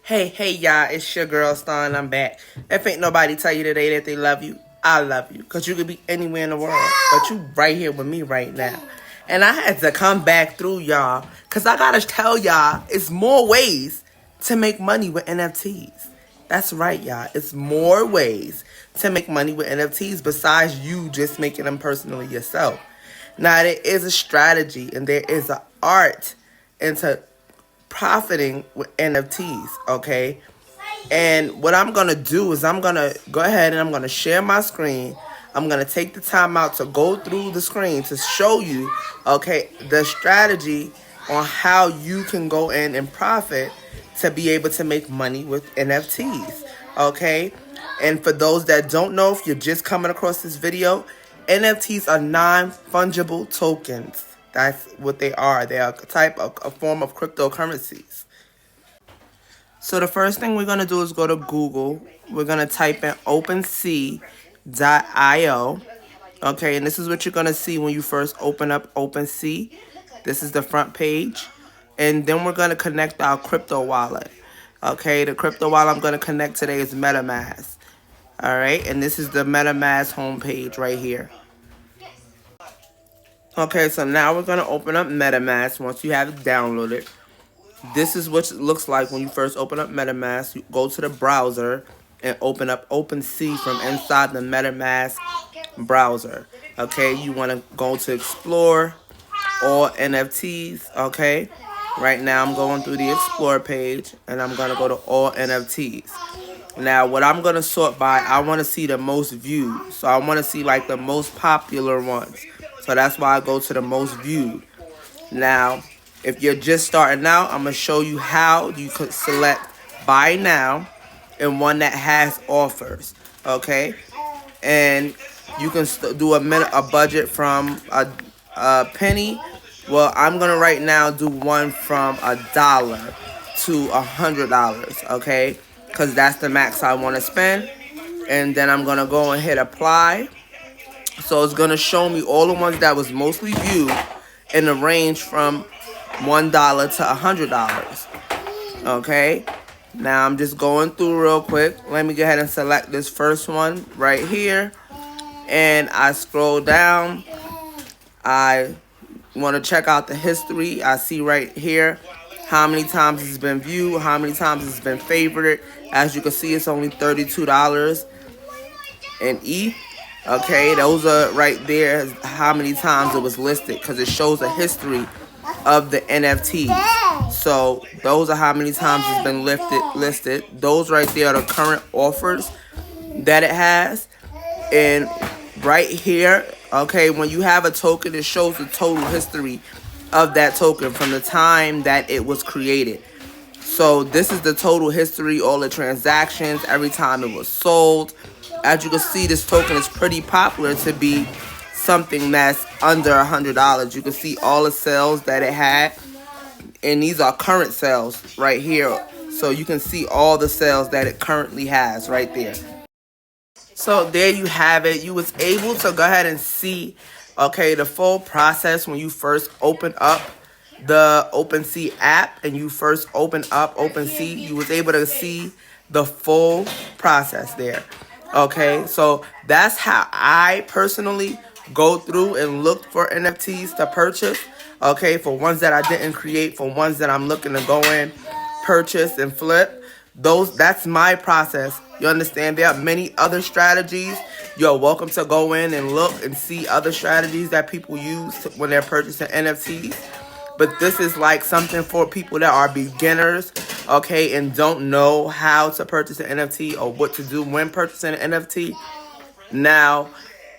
Hey, y'all, it's your girl, Star, and I'm back. If ain't nobody tell you today that they love you, I love you. Because you could be anywhere in the world, but you right here with me right now. And I had to come back through, y'all, because I got to tell y'all, it's more ways to make money with NFTs. That's right, y'all. It's more ways to make money with NFTs besides you just making them personally yourself. Now, there is a strategy and there is an art into profiting with NFTs, okay? And what I'm going to do is I'm going to go ahead and I'm going to share my screen. I'm going to take the time out to go through the screen to show you, okay, the strategy on how you can go in and profit to be able to make money with NFTs, okay? And for those that don't know, if you're just coming across this video, NFTs are non-fungible tokens. That's what they are. They are a form of cryptocurrencies. So the first thing we're going to do is go to Google. We're going to type in Opensea.io. Okay, and this is what you're going to see when you first open up Opensea. This is the front page. And then we're going to connect our crypto wallet. Okay, the crypto wallet I'm going to connect today is MetaVerse. All right, and this is the MetaVerse homepage right here. Okay, so now we're going to open up MetaVerse once you have it downloaded. This is what it looks like when you first open up MetaVerse. You go to the browser and open up Opensea from inside the MetaVerse browser. Okay, you want to go to Explore all NFTs, okay? Right now I'm going through the Explore page and I'm going to go to all NFTs. Now, what I'm going to sort by, I want to see the most viewed. So I want to see like the most popular ones. So that's why I go to the most viewed. Now, if you're just starting out, I'm going to show you how you could select buy now and one that has offers. Okay? And you can do a budget from a penny. Well, I'm going to right now do one from $1 to $100. Okay? Because that's the max I want to spend. And then I'm going to go and hit apply. So it's going to show me all the ones that was mostly viewed in the range from $1 to $100. Okay. Now I'm just going through real quick. Let me go ahead and select this first one right here. And I scroll down. I want to check out the history. I see right here how many times it's been viewed, how many times it's been favored. As you can see, it's only $32 in ETH. Okay, those are right there how many times it was listed because it shows a history of the NFTs. So those are how many times it's been listed. Those right there are the current offers that it has. And right here, okay, when you have a token, it shows the total history of that token from the time that it was created. So this is the total history, all the transactions, every time it was sold. As you can see, this token is pretty popular to be something that's under $100. You can see all the sales that it had. And these are current sales right here. So you can see all the sales that it currently has right there. So there you have it. You was able to go ahead and see, okay, the full process when you first open up the Opensea app and you first open up Opensea. You was able to see the full process there. Okay, so that's how I personally go through and look for NFTs to purchase. Okay, for ones that I didn't create, for ones that I'm looking to go in, purchase and flip. That's my process. You understand? There are many other strategies. You're welcome to go in and look and see other strategies that people use when they're purchasing NFTs. But this is like something for people that are beginners, okay, and don't know how to purchase an NFT or what to do when purchasing an NFT. Now,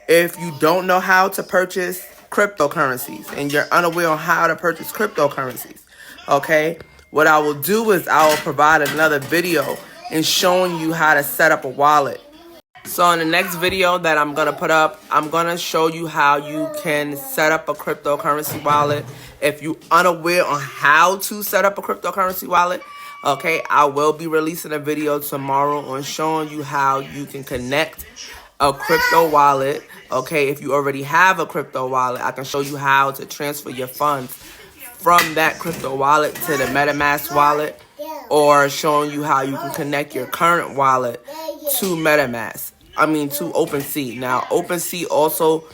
if you don't know how to purchase cryptocurrencies and you're unaware on how to purchase cryptocurrencies, okay, what I will do is I will provide another video in showing you how to set up a wallet. So in the next video that I'm going to put up, I'm going to show you how you can set up a cryptocurrency wallet. If you're unaware on how to set up a cryptocurrency wallet, okay, I will be releasing a video tomorrow on showing you how you can connect a crypto wallet. Okay, if you already have a crypto wallet, I can show you how to transfer your funds from that crypto wallet to the MetaVerse wallet. or showing you how you can connect your current wallet to MetaMask. To Opensea. Now, Opensea also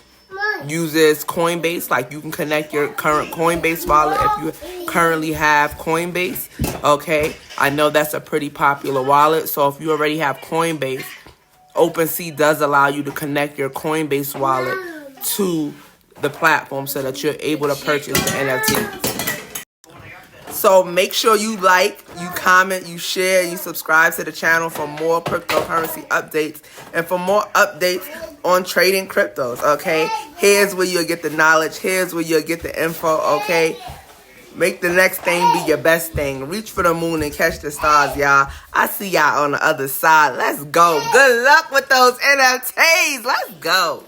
uses Coinbase. Like, you can connect your current Coinbase wallet if you currently have Coinbase. Okay, I know that's a pretty popular wallet. So if you already have Coinbase, Opensea does allow you to connect your Coinbase wallet to the platform so that you're able to purchase the NFTs. So make sure you like, you comment, you share, you subscribe to the channel for more cryptocurrency updates and for more updates on trading cryptos, okay? Here's where you'll get the knowledge. Here's where you'll get the info, okay? Make the next thing be your best thing. Reach for the moon and catch the stars, y'all. I see y'all on the other side. Let's go. Good luck with those NFTs. Let's go.